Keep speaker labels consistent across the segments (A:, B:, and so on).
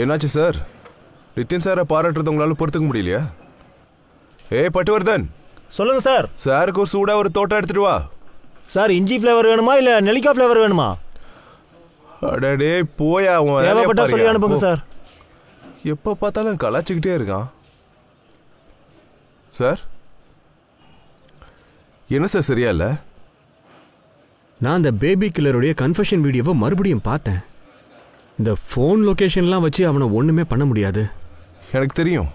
A: என்னாச்சு சார்? நிதின் சாரை பாராட்டுறது உங்களால பொறுத்துக்க முடியலையா? ஏய் பட்டுவர்தன்,
B: சொல்லுங்க சார்.
A: சாருக்கு ஒரு சூடா ஒரு தோட்டம் எடுத்துட்டு வா.
B: சார் இஞ்சி ஃப்ளேவர் வேணுமா இல்ல நெல்லிக்காய் ஃப்ளேவர் வேணுமா?
A: அடடே போயா, அவன்
B: தேவைப்பட்டா சொல்லி அனுப்புங்க சார்.
A: எப்போ பார்த்தாலும் கலாச்சிக்கிட்டே இருக்கான் சார். என்ன சார் சரியா இல்லை?
C: நான் அந்த பேபி கில்லருடைய கன்ஃபெஷன் வீடியோவை மறுபடியும் பார்த்தேன். இந்த ஃபோன் லொக்கேஷன்லாம் வச்சு அவனை ஒன்றுமே பண்ண முடியாது.
A: எனக்கு தெரியும்,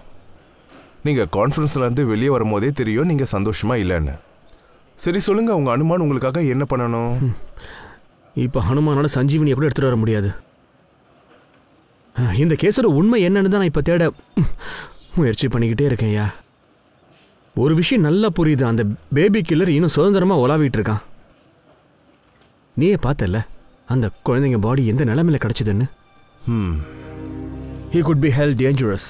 A: நீங்கள் கான்ஃபரன்ஸ்லேருந்து வெளியே வரும்போதே தெரியும் நீங்கள் சந்தோஷமாக இல்லைன்னு. சரி சொல்லுங்கள், உங்கள் அனுமான் உங்களுக்காக என்ன பண்ணணும்?
C: இப்போ ஹனுமானோட சஞ்சீவனியை கூட எடுத்துகிட்டு வர முடியாது. இந்த கேஸோட உண்மை என்னன்னு தான் நான் இப்போ தேட முயற்சி பண்ணிக்கிட்டே இருக்கேன்யா. ஒரு விஷயம் நல்லா புரியுது, அந்த பேபி கில்லர் இன்னும் சுதந்திரமாக உலாவிட்டு இருக்கான். நீயே பார்த்தல அந்த குழந்தைங்க பாடி எந்த நிலைமையில கிடைச்சதுன்னு. He could be held dangerous.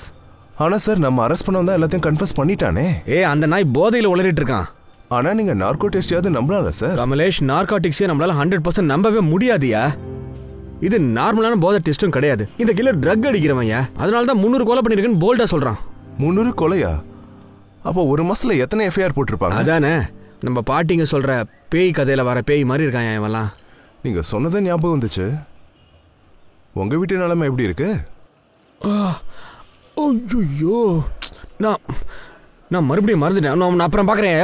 A: ஆனால் சார் நம்ம அரெஸ்ட் பண்ண வந்தால் எல்லாத்தையும் கன்ஃபர்ஸ் பண்ணிட்டானே.
C: அந்த நாய் போதையில் உளறிட்டு இருக்கான்.
A: ஆனால் நீங்கள் நார்கோ டெஸ்டாவது நம்பலாம்ல சார்?
C: கமலேஷ், நார்காட்டிக்ஸே நம்மளால 100% நம்பவே முடியாதியா. இது நார்மலான போதை டெஸ்டும் கிடையாது. இந்த கில்லர் ட்ரக் அடிக்கிறவன்யா, அதனால தான் 300 கொலை பண்ணிருக்குன்னு போல்டா சொல்றான்.
A: 300 கொலையா? அப்போ ஒரு மாசத்துல எத்தனை எஃப்ஐஆர் போட்டிருப்பாங்க?
C: அதானே நம்ம பாட்டிங்க சொல்ற பேய் கதையில வர பேய் மாதிரி இருக்கான் இவெல்லாம்.
A: நீங்க சொன்னதே ஞாபகம் வந்துச்சு. உங்க வீட்டு நிலைமை எப்படி இருக்கு?
C: ஐயோ, நான் மறுபடியும் மறந்துட்டேன். நான் அப்புறம் பார்க்குறேன்.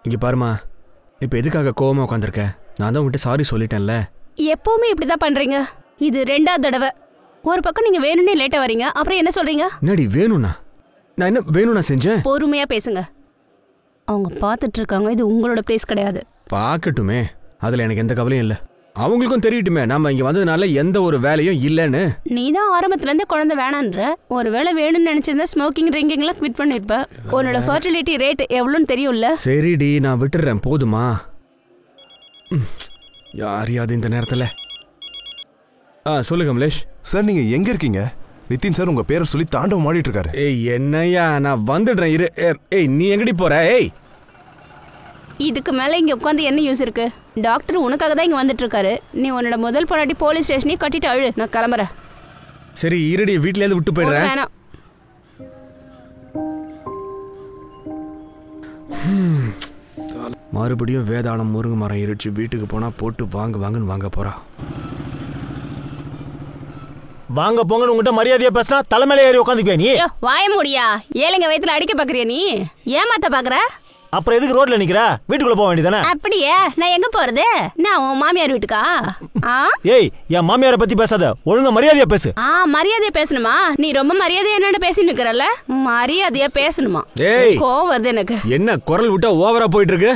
C: இங்க பாருமா, இப்ப எதுக்காக கோவமா உட்காந்துருக்க? நான் தான் உங்ககிட்ட சாரி சொல்லிட்டேன்ல.
D: எப்பவுமே இப்படிதான் பண்றீங்க. இது 2வது தடவை. ஒரு பக்கம் நீங்க வேணும்னே லேட்டா வரீங்க, அப்புறம் என்ன சொல்றீங்க?
C: என்னடி வேணும்னா? நான் என்ன வேணும்னா செஞ்சேன்?
D: பொறுமையா பேசுங்க. அவங்க பார்த்துட்டு இருக்காங்க, இது உங்களோட பிளேஸ் கிடையாது.
C: பார்க்கட்டுமே, அதுல எனக்கு எந்த கவலையும் இல்லை. அவங்களுக்கும் தெரியட்டுமே நம்ம இங்க வந்ததுனால எந்த ஒரு வேலையும் இல்லைன்னு.
D: நீ தான் ஆரம்பத்துல இருந்து குழந்தை வேணான்ற. ஒரு வேலை வேணும்னு நினைச்சிருந்தா ஸ்மோக்கிங் ட்ரிங்கிங்லாம் குவிட் பண்ணிருப்ப. உன்னோட ஃபர்டிலிட்டி ரேட் எவ்வளோன்னு தெரியும்ல?
C: சரிடி, நான் விட்டுறேன், போதுமா? யாரையாவது இந்த நேரத்துல சொல்லு கமலேஷ்.
A: சார் நீங்க எங்க இருக்கீங்க? நிதின் சார் உங்க பேரை சொல்லி தாண்டவம் ஆடிட்டு இருக்காரு.
C: என்னையா, நான் வந்துடுறேன் இரு. நீ எங்கடி போற?
D: இதுக்கு மேல இங்க உட்காந்து என்ன யூஸ் இருக்கு? டாக்டர் உனக்காக தான் இங்க வந்துட்டு இருக்காரு. நீ உன்னோட முதல் பொண்டாட்டி போலீஸ் ஸ்டேஷனையும் கட்டிட்டு அழு. நான் கிளம்புறேன்.
C: சரி இருடி, வீட்ல இருந்து விட்டு போயிடுறேன்.
D: வேணாம்.
C: மறுபடியும் வேதாளம் முருங்கை மரம் இருச்சு. வீட்டுக்கு போனா போட்டு வாங்குன்னு வாங்க போறா.
B: வாங்க போங்கன்னு உங்ககிட்ட மரியாதையா பேசினா தலைமையில ஏறி உட்காந்துக்குவே நீ.
D: வாய முடியா? ஏழைங்க வயித்துல அடிக்க பாக்குறியா நீ? ஏமாத்த பாக்குற?
B: அப்புறம் எதுக்கு ரோட்ல நிக்கிற? வீட்டுக்குள்ள போக வேண்டியதானே?
D: அப்படியே நான் எங்க போறது? நான் உன் மாமியார் வீட்டுக்கா?
B: ஏய், என் மாமியாரை பத்தி பேசாத, ஒழுங்கா மரியாதையா பேசு.
D: மரியாதையா பேசணுமா? நீ ரொம்ப மரியாதையா என்னன்னு பேசி நிக்கிறல்ல, மரியாதையா பேசணுமா? கோவம் வருது எனக்கு.
C: என்ன குரல் விட்டா ஓவரா போயிட்டு இருக்கு?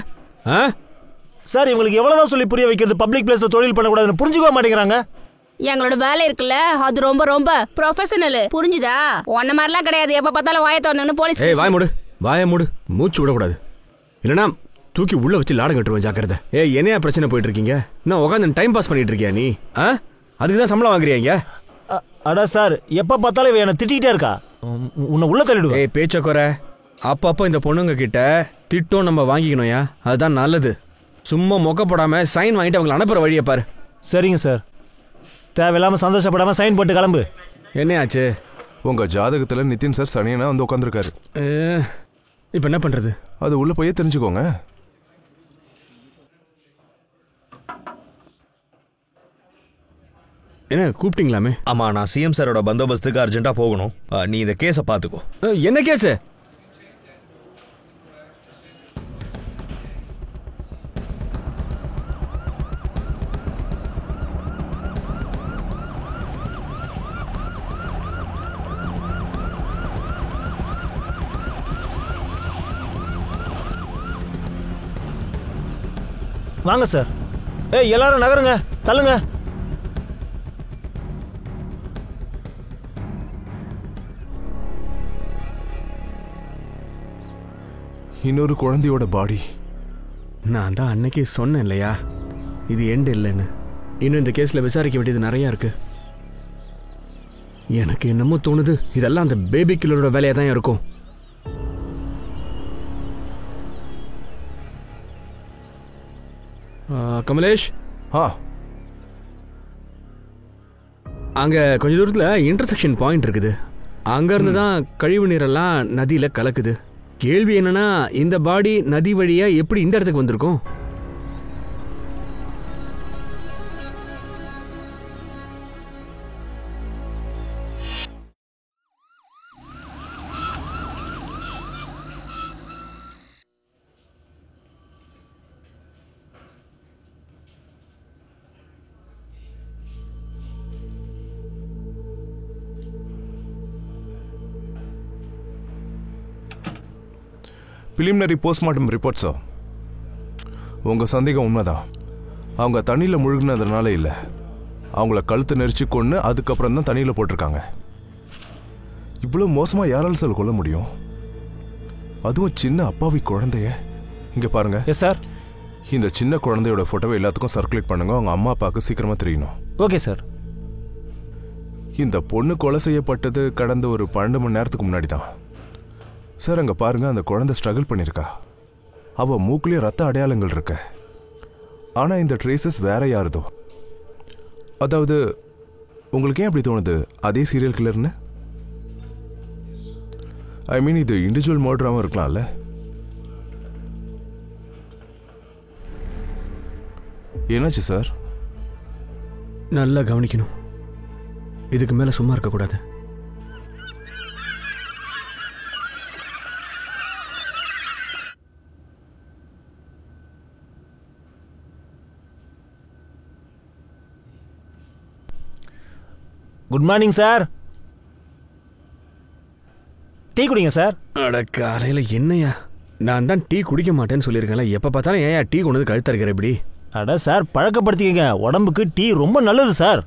B: சார் இவங்களுக்கு எவ்வளவுதான் சொல்லி புரிய வைக்கிறது? பப்ளிக் பிளேஸ்ல தொழில் பண்ணக்கூடாதுன்னு புரிஞ்சுக்க மாட்டேங்கிறாங்க.
D: எங்களோட வேலை இருக்குல்ல, அது ரொம்ப ரொம்ப ப்ரொஃபஷனல், புரிஞ்சுதா? ஒன்ன மாதிரிலாம் கிடையாது. எப்ப பார்த்தாலும் வாயை திறந்து போலீஸ்.
C: வாய மூடு, மூச்சு விடக்கூடாது, இல்லைன்னா தூக்கி உள்ள வச்சு லாடம் கட்டுருவேன், ஜாக்கிரதை. என்னையா பிரச்சனை போயிட்டு இருக்கீங்க? நான் உட்காந்து டைம் பாஸ் பண்ணிட்டு இருக்கியா நீ? அதுக்கு தான் சம்பளம் வாங்குறியா?
B: அடா சார், எப்ப பார்த்தாலும் இவ என்ன திட்டிகிட்டே இருக்கா. உன்னை உள்ள தள்ளிடுவேன்.
C: பேச்ச குறை. அப்பப்போ இந்த பொண்ணுங்க கிட்ட திட்டம் நம்ம வாங்கிக்கணும்யா, அதுதான் நல்லது. சும்மா மொக்கப்படாம சைன் வாங்கிட்டு அவங்களை அனுப்புற வழியை பாரு.
B: சரிங்க சார், தேவையில்லாம சந்தோஷப்படாம சைன் போட்டு கிளம்பு.
C: என்னையாச்சு?
A: உங்க ஜாதகத்துல நிதின் சார் சனியனா வந்து உட்காந்துருக்காரு.
C: இப்ப என்ன பண்றது?
A: அது உள்ள போய் தெரிஞ்சுக்கோங்க.
C: என்ன கூப்பிட்டீங்களாமே?
E: ஆமா, நான் சிஎம் சாரோட பந்தோபஸ்துக்கு அர்ஜென்ட்டா போகணும். நீ இந்த கேஸை பாத்துக்கோ.
C: என்ன கேஸ்?
B: வாங்க சார். எல்லாரும் நகருங்க, தள்ளுங்க.
A: இன்னொரு குழந்தையோட பாடி.
C: நான் தான் அன்னைக்கு சொன்னேன் இல்லையா, இது எண்டு இல்லைன்னு. இன்னும் இந்த கேஸ்ல விசாரிக்க வேண்டியது நிறைய இருக்கு. எனக்கு என்னமோ தோணுது, இதெல்லாம் அந்த பேபி கில்லரோட வேலையா தான் இருக்கும். கமலேஷ்,
A: ஆ
C: அங்கே கொஞ்ச தூரத்தில் இன்டர்செக்ஷன் பாயிண்ட் இருக்குது. அங்கேருந்து தான் கழிவு நீரெல்லாம் நதியில் கலக்குது. கேள்வி என்னன்னா, இந்த பாடி நதி வழியாக எப்படி இந்த இடத்துக்கு வந்திருக்கும்?
A: பிலிமினரி போஸ்ட்மார்ட்டம் ரிப்போர்ட்ஸோ, உங்கள் சந்தேகம் உண்மைதான். அவங்க தண்ணியில் முழுகினதுனால இல்லை, அவங்கள கழுத்தை நெரிச்சு கொண்டு அதுக்கப்புறம் தான் தண்ணியில் போட்டிருக்காங்க. இவ்வளோ மோசமாக யாராலும் சார் கொள்ள முடியும்? அதுவும் சின்ன அப்பாவி குழந்தைய. இங்கே பாருங்க.
B: Yes sir.
A: இந்த சின்ன குழந்தையோட ஃபோட்டோவை எல்லாத்துக்கும் சர்க்குலேட் பண்ணுங்க. அவங்க அம்மா அப்பாவுக்கு சீக்கிரமாக தெரியணும்.
B: Okay sir.
A: இந்த பொண்ணு கொலை செய்யப்பட்டது கடந்த ஒரு 12 மணி நேரத்துக்கு முன்னாடி தான் சார். அங்கே பாருங்க, அந்த குழந்தை ஸ்ட்ரகிள் பண்ணியிருக்கா. அவள் மூக்குலேயே ரத்த அடையாளங்கள் இருக்கு. ஆனால் இந்த ட்ரேசஸ் வேற யாருதோ. அதாவது உங்களுக்கு ஏன் அப்படி தோணுது? அதே சீரியல் கில்லர்னு? ஐ மீன், இது இண்டிவிஜுவல் மர்டராகவும் இருக்கலாம்ல. என்னாச்சு சார்?
C: நல்லா கவனிக்கணும். இதுக்கு மேலே சும்மா இருக்கக்கூடாது.
B: Good morning sir. டீ குடிங்க சார்.
C: அட காலையில் என்னையா, நான் தான் டீ குடிக்க மாட்டேன்னு சொல்லியிருக்கேன்ல. எப்போ பார்த்தாலும் ஏன் டீ கொண்டு வந்து கழுத்தா இருக்கிற இப்படி?
B: அட சார், பழக்கப்படுத்திக்கங்க. உடம்புக்கு டீ ரொம்ப நல்லது சார்.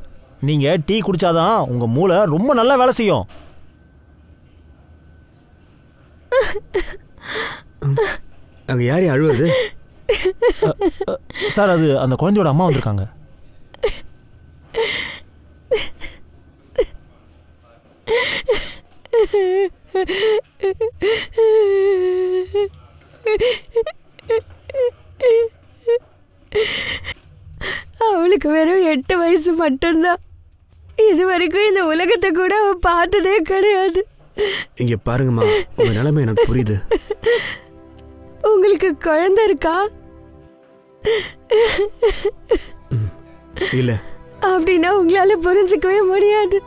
B: நீங்கள் டீ குடிச்சாதான் உங்கள் மூளை ரொம்ப நல்லா வேலை செய்யும்.
C: அங்கே யாரையும் அழுவுறது?
B: சார், அது அந்த குழந்தையோட அம்மா வந்திருக்காங்க.
F: அவளுக்கு வெறும் 8 வயசு மட்டும்தான். இது வரைக்கும் இந்த உலகத்தை கூட அவ பார்த்ததே கிடையாது.
C: இங்க பாருங்கம்மா, உங்க நிலைமை எனக்கு புரியுது.
F: உங்களுக்கு குழந்தை இருக்கா?
C: இல்ல.
F: அப்படின்னா உங்களால புரிஞ்சுக்கவே முடியாது.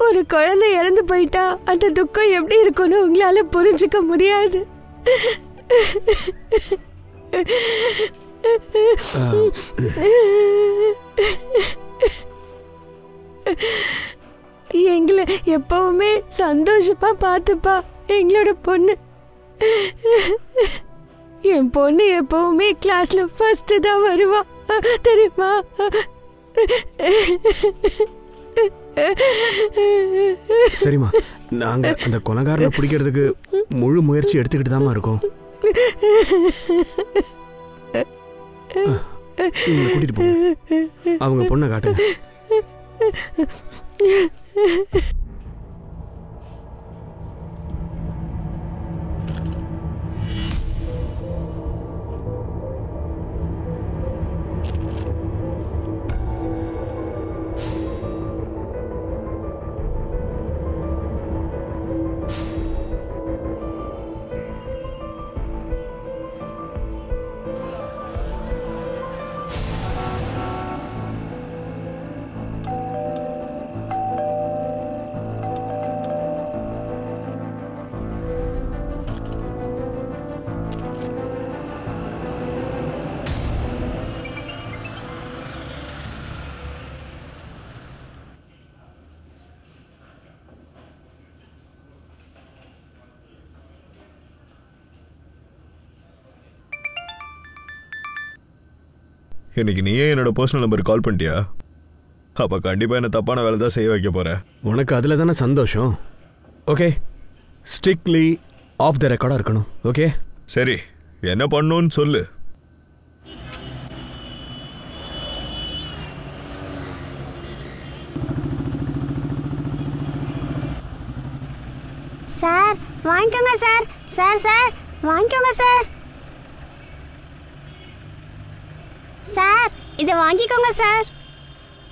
F: ஒரு குழந்தை இறந்து போயிட்டா அந்த துக்கம் எப்படி இருக்கும்னு உங்களால புரிஞ்சுக்க முடியாது. எங்களை எப்பவுமே சந்தோஷமா பார்த்துப்பா எங்களோட பொண்ணு. என் பொண்ணு எப்பவுமே கிளாஸ்ல ஃபர்ஸ்ட் தான் வருவா, தெரியுமா?
C: சரிம்மா, நாங்க அந்த கொலைகாரனை பிடிக்கிறதுக்கு முழு முயற்சி எடுத்துக்கிட்டு தாமா இருக்கோம். இவங்களை கூட்டிட்டு போங்க. அவங்க பொண்ணை காட்டுங்க.
E: இன்னைக்கு நீயே என்னோட பர்சனல் நம்பர் கால் பண்ணிட்டியா? அப்ப கண்டிப்பா என்ன தப்பான வேலை தான் செய்ய வைக்க போற.
C: உனக்கு அதுல தானே சந்தோஷம். ஓகே, ஸ்ட்ரிக்ட்லி ஆஃப் த ரெக்கார்டா இருக்கணும். ஓகே,
E: சரி, என்ன பண்ணணும்னு சொல்லு.
G: சார் வாங்கிக்கோங்க சார். சார் சார் வாங்கிக்கோங்க சார்.
D: சார் இத வாங்கிக்கோங்க சார்.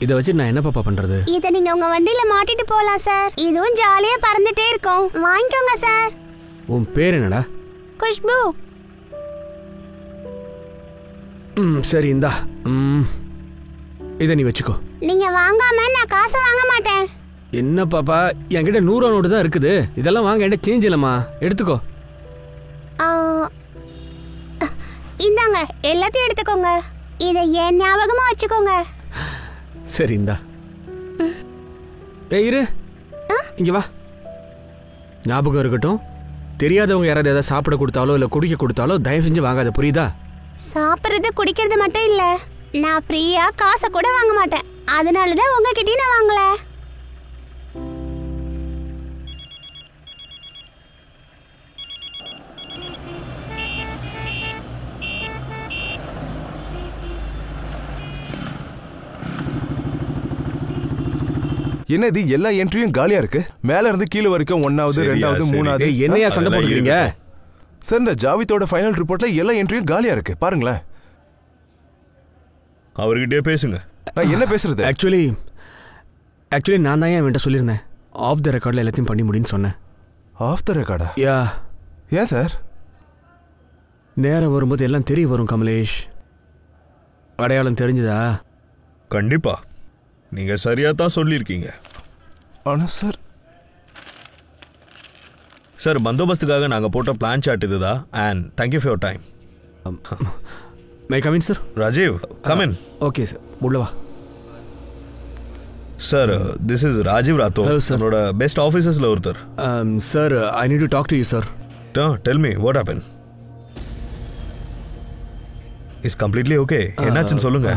C: இதை வச்சு நான் என்ன பாப்பா பண்றது?
D: இத நீங்க உங்க வண்டியில மாட்டிட்டு போலாம் சார். இதுவும் ஜாலியா பறந்துட்டே இருக்கும். வாங்கிக்கோங்க சார்.
C: உன் பேர் என்னடா?
D: குஷ்பு.
C: சரி இந்தா. இதை நீ வச்சுக்கோ.
D: நீங்க வாங்காம நான் காசை வாங்க மாட்டேன்.
C: என்ன பாப்பா, என்கிட்ட 100 நோட்டு தான் இருக்குது. இதெல்லாம் வாங்க என்கிட்ட சேஞ்ச் இல்லம்மா. எடுத்துக்கோ.
D: இந்தாங்க எல்லாத்தையும் எடுத்துக்கோங்க. இதை என் ஞாபகமா வச்சுக்கோங்க.
C: சரி இந்தா. இரு, இங்க வா. ஞாபகம் இருக்கட்டும், தெரியாதவங்க யாராவது ஏதாவது சாப்பிட கொடுத்தாலோ இல்ல குடிக்க கொடுத்தாலோ தயவு செஞ்சு வாங்காத, புரியுதா?
D: சாப்பிடுறது குடிக்கிறது மட்டும் இல்ல, நான் ஃப்ரீயா காசை கூட வாங்க மாட்டேன். அதனாலதான் உங்ககிட்டயும் நான் வாங்கல.
A: என்ன இது எல்லா என்ட்ரியும் காலியா இருக்கு? மேல இருந்து கீழே வரைக்கும் 1வது 2வது 3வது.
C: என்னையா சண்டை போடுறீங்க
A: சார்? இந்த ஜாவித்தோட ஃபைனல் ரிப்போர்ட்ல எல்லா என்ட்ரியும் காலியா இருக்கு, பாருங்களேன்.
E: அவர்கிட்டயே பேசுங்க.
A: நான் என்ன பேசுறது?
C: ஆக்சுவலி நான் தான் என்கிட்ட சொல்லியிருந்தேன், ஆஃப் த ரெக்கார்ட்ல எல்லாத்தையும் பண்ணி முடின்னு சொன்னேன்.
A: ஆஃப் த ரெக்கார்டா?
C: யா.
A: ஏன் சார்?
C: நேரம் வரும்போது எல்லாம் தெரிய வரும் கமலேஷ். அடையாளம் தெரிஞ்சதா?
E: கண்டிப்பா நீங்க சரியா தான் சொல்லியிருக்கீங்க.
A: ஆனா சார்
E: சார், பந்தோபஸ்துக்காக நாங்க போட்ட பிளான் சார்ட் இதுதான். And thank you for your time.
C: May come in sir.
E: Rajeev, come in.
C: Okay sir, உள்ள வா.
E: Sir, this is Rajeev Rathore,
C: Hello, sir.
E: என்னோட பெஸ்ட் ஆஃபீஸர்ஸ்ல ஒருத்தர்.
C: Sir, I need to talk to you sir.
E: Tell me what happen. Is completely okay. என்னாச்சுன்னு சொல்லுங்க.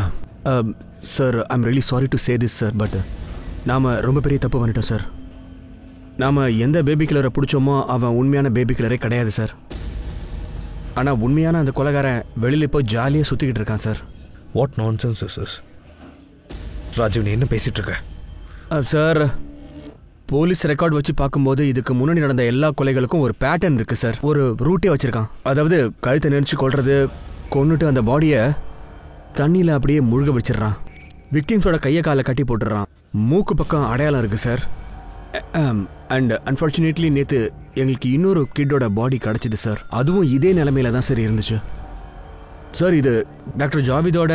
C: Sir, I am really sorry to say this sir, but நாம் ரொம்ப பெரிய தப்பு பண்ணிட்டோம் சார். நாம் எந்த பேபி கில்லரை பிடிச்சோமோ அவன் உண்மையான பேபி கில்லரே கிடையாது சார். ஆனால் உண்மையான அந்த கொலைகாரன் வெளியில் போய் ஜாலியாக சுற்றிக்கிட்டு இருக்கான் sir.
E: What nonsense is this? Rajiv, நீ என்ன பேசிட்டு இருக்க?
C: சார், போலீஸ் ரெக்கார்ட் வச்சு பார்க்கும்போது இதுக்கு முன்னாடி நடந்த எல்லா கொலைகளுக்கும் ஒரு பேட்டர்ன் இருக்குது சார். ஒரு ரூட்டே வச்சுருக்கான். அதாவது கழுத்தை நெரிச்சு கொள்வது, கொன்னுட்டு அந்த பாடியை தண்ணியில் அப்படியே முழுக வச்சிடுறான், விக்டிம்ஸோட கையை காலை கட்டி போட்டுடுறான், மூக்கு பக்கம் அடையாளம் இருக்குது சார். அண்ட் அன்ஃபார்ச்சுனேட்லி நேற்று எங்களுக்கு இன்னொரு கிட்டோட பாடி கிடச்சிது சார். அதுவும் இதே நிலைமையில தான் சார் இருந்துச்சு சார். இது டாக்டர் ஜாவிதோட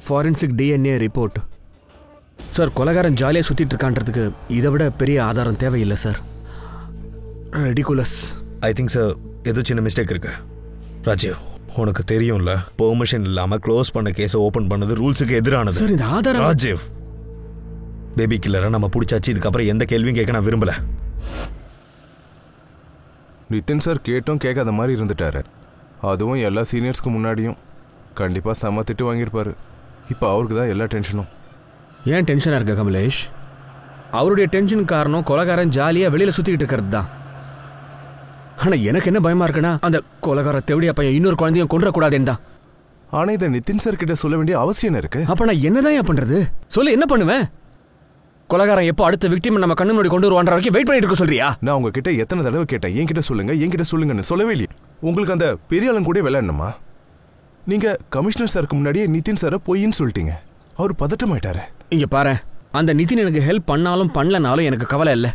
C: ஃபாரன்சிக் டிஎன்ஏ ரிப்போர்ட் சார். கொலைகாரன் ஜாலியாக சுற்றிட்டு இருக்கான்றதுக்கு இதை விட பெரிய ஆதாரம் தேவையில்லை sir. Ridiculous.
E: I think sir ஏதோ சின்ன மிஸ்டேக் இருக்கு. ராஜீவ், உனக்கு தெரியும்ல, பெர்மிஷன் இல்லாம க்ளோஸ் பண்ண கேஸை ஓபன் பண்ணது ரூல்ஸுக்கு எதிரானது
C: சார். இந்த ஆதாரம்
E: ராஜீவ், பேபி கில்லரை நம்ம பிடிச்சாச்சு. இதுக்கப்புறம் எந்த கேள்வியும் கேட்க நான் விரும்பல.
A: நிதின் சார் கேட்டும் கேட்காத மாதிரி இருந்துட்டாரு. அதுவும் எல்லா சீனியர்ஸ்க்கு முன்னாடியும். கண்டிப்பா செம்ம திட்டு வாங்கியிருப்பாரு. இப்போ அவருக்கு தான் எல்லா டென்ஷனும்.
C: ஏன் டென்ஷனாக இருக்க கமலேஷ்? அவருடைய டென்ஷன் காரணம் கொலைகாரன் ஜாலியாக வெளியில் சுற்றிக்கிட்டு இருக்கிறது தான். ஆனால் எனக்கு என்ன பயமா இருக்குன்னா, அந்த கொலைகார தேவடியா பையன் இன்னொரு குழந்தையும் கொண்டுறக்கூடாதுன்னு தான்.
A: ஆனால் இதை நிதின் சார் கிட்ட சொல்ல வேண்டிய அவசியம் இருக்கு.
C: அப்போ நான் என்னதான் ஏன் பண்ணுறது? சொல்லு, என்ன பண்ணுவேன்? கொலைகாரன் எப்போ அடுத்த விக்டிம் நம்ம கண்ணு முன்னாடி கொண்டு வருவான்ற வரைக்கும் வெயிட் பண்ணிட்டு இருக்க சொல்றியா?
A: நான் உங்ககிட்ட எத்தனை தடவை கேட்டேன், என்கிட்ட சொல்லுங்கன்னு சொல்லவே இல்லையே. உங்களுக்கு அந்த பெரிய ஆளும் கூட விளையாடணுமா? நீங்க கமிஷனர் சாருக்கு முன்னாடியே நிதின் சாரை பொய்ன்னு சொல்லிட்டீங்க. அவர் பதட்டமாயிட்டாரு.
C: இங்க பாரு, அந்த நிதின் எனக்கு ஹெல்ப் பண்ணாலும் பண்ணலனாலும் எனக்கு கவலை இல்லை.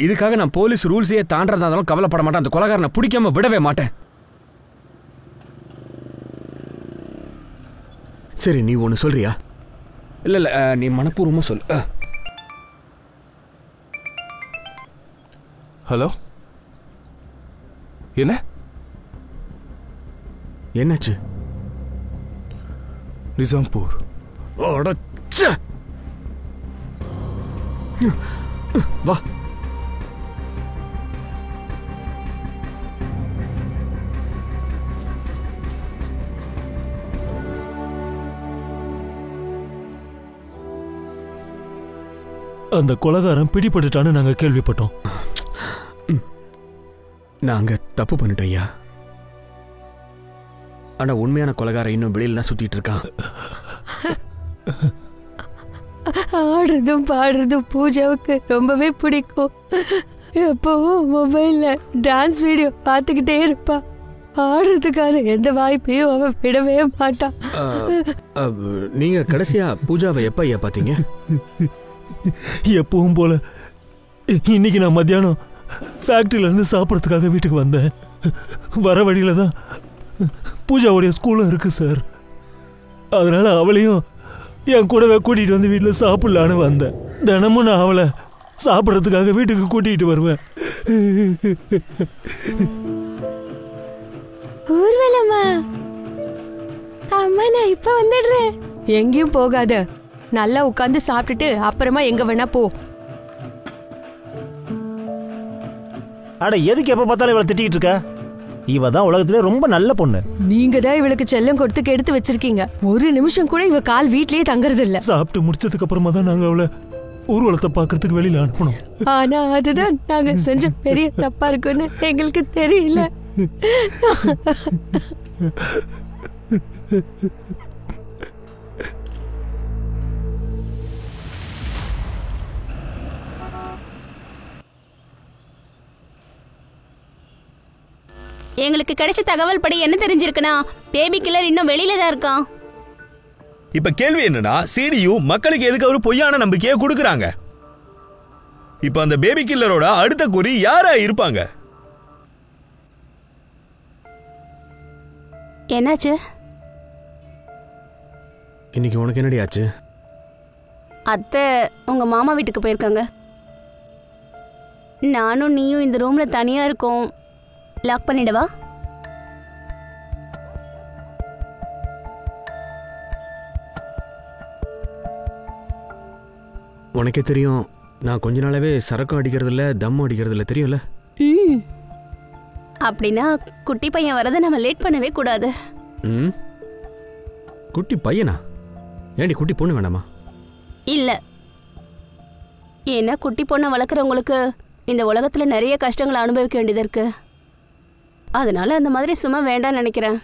C: இதுக்காக நான் போலீஸ் ரூல்ஸையே தாண்டறதாலும் கவலைப்பட மாட்டேன். அந்த கொலைகாரனை பிடிக்காம விடவே மாட்டேன். சரி, நீ ஒன்று சொல்றியா? இல்ல நீ மனப்பூர்வமா சொல்.
A: ஹலோ, என்ன
C: என்னாச்சு?
A: நிசாம்பூர்.
C: வா.
B: அந்த கொலைகாரன் பிடிபட்டுட்டான்னு நாங்க கேள்விப்பட்டோம்.
C: நாங்க தப்பு பண்ணிட்டோம் ஐயா. ஆனா உண்மையான கொலைகாரன் இன்னும் வெளியில தான் சுத்திட்டு இருக்கான்.
F: ஆடுறதும் பாடுறதும் பூஜாவுக்கு ரொம்பவே பிடிக்கும். எப்பவும் மொபைல்ல டான்ஸ் வீடியோ பார்த்துக்கிட்டே இருப்பா. ஆடுறதுக்கான எந்த வாய்ப்பையும் அவ விடவே மாட்டான்.
C: நீங்க கடைசியா பூஜாவை எப்ப ஐயா பாத்தீங்க?
B: எப்பவும் போல இன்னைக்கு நான் மத்தியானம் ஃபேக்டரியில இருந்து சாப்பிட்றதுக்காக வீட்டுக்கு வந்தேன். வர வழியில தான் பூஜாவுடைய ஸ்கூலும் இருக்கு சார். அதனால அவளையும் என் கூடவே கூட்டிகிட்டு வந்து வீட்டில் சாப்பிட்லான்னு வந்தேன். தினமும் நான் அவளை சாப்பிட்றதுக்காக வீட்டுக்கு கூட்டிகிட்டு வருவேன்.
F: ஊர்வலமா? அம்மா நான் இப்ப வந்துடுறேன். எங்கேயும் போகாத, நல்லா உட்காந்து சாப்பிட்டுட்டு அப்புறமா எங்க வேணா போ.
B: அட எதுக்கு எப்போ பார்த்தாலும் இவளை திட்டிக்கிட்டு இருக்க? இவ தான் உலகத்திலே ரொம்ப நல்ல பொண்ணு.
F: நீங்க தான் இவளுக்கு செல்லம் கொடுத்து கெடுத்து வச்சிருக்கீங்க. ஒரு நிமிஷம் கூட இவ கால் வீட்லயே தங்கறது இல்ல.
B: சாப்பிட்டு முடிச்சதுக்கு அப்புறமா தான் நாங்க அவளை ஊர்வலத்தை பார்க்கறதுக்கு வெளியில அனுப்பணும்.
F: ஆனா அதுதான் நாங்க செஞ்ச பெரிய தப்பா இருக்குன்னு எங்களுக்கு தெரியல.
D: எங்களுக்கு கிடைச்ச தகவல் படி என்ன தெரிஞ்சிருக்குன்னா பேபி கில்லர் இன்னும் வெளியில தான் இருக்கான்.
E: இப்ப கேள்வி என்னன்னா, சிடியு மக்களுக்கு எதுக்கு அவரு பொய்யான நம்பிக்கையை கொடுக்கறாங்க? இப்ப அந்த பேபி கில்லரோட அடுத்த குறி யாரா இருப்பாங்க?
D: என்னாச்சு?
C: இன்னைக்கு உனக்கு என்னடி ஆச்சு?
D: அத்தை உங்க மாமா வீட்டுக்கு போயிருக்காங்க. நானும் நீயும் இந்த ரூம்ல தனியா இருக்கோம். லாக் பண்ணிடவா?
C: உனக்கே தெரியும், நான் கொஞ்ச நாளாவே சரக்கம் அடிக்கிறது இல்ல, தம் அடிக்கிறது இல்ல, தெரியும்ல?
D: அப்படின்னா குட்டி பையன் வரதை நம்ம லேட் பண்ணவே கூடாது.
C: குட்டி பையனா? ஏண்டி குட்டி பொண்ணு வேணாமா?
D: இல்ல, ஏன்னா குட்டி பொண்ணை வளர்க்குறவங்களுக்கு இந்த உலகத்துல நிறைய கஷ்டங்களை அனுபவிக்க வேண்டியது இருக்கு. அதனால அந்த மாதிரி சும்மா வேண்டாம்னு நினைக்கிறேன்.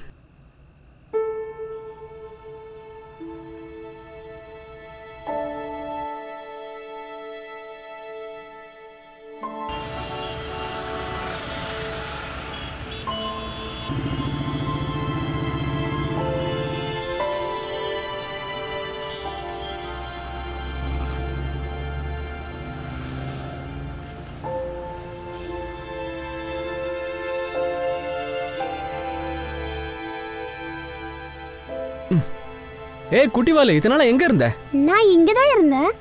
C: ஏய் குட்டிவாலு, இதனால எங்க இருந்த?
D: நான் இங்கதான் இருந்தேன்.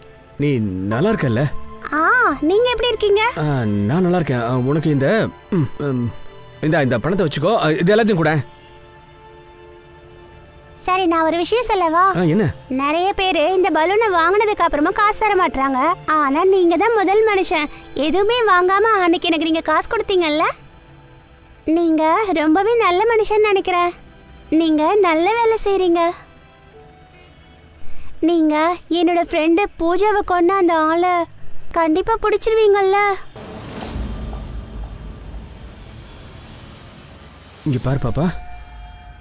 C: நீ நல்லா இருக்கல்ல?
D: நீங்க எப்படி இருக்கீங்க?
C: நான் நல்லா இருக்கேன். உனக்கு இந்த இந்த பணத்தை வச்சுக்கோ, இது எல்லாத்தையும் கூட.
G: சரி, நான் ஒரு விஷயம் சொல்லவா?
C: என்ன?
G: நிறைய பேரு இந்த பலூனை வாங்கினதுக்கு அப்புறமா காசு தர மாட்டாங்க. ஆனா நீங்க தான் முதல் மனுஷன் எதுவுமே வாங்காம அன்னைக்கு எனக்கு நீங்க காசு கொடுத்தீங்கல்ல. நீங்க ரொம்பவே நல்ல மனுஷன் நினைக்கிறேன். நீங்க நல்ல வேலை செய்றீங்க. நீங்க என்னோட ஃப்ரெண்டு பூஜாவை கொண்ட அந்த ஆளை கண்டிப்பா பிடிச்சிருவீங்கல்ல.
C: இங்க பாரு பாப்பா,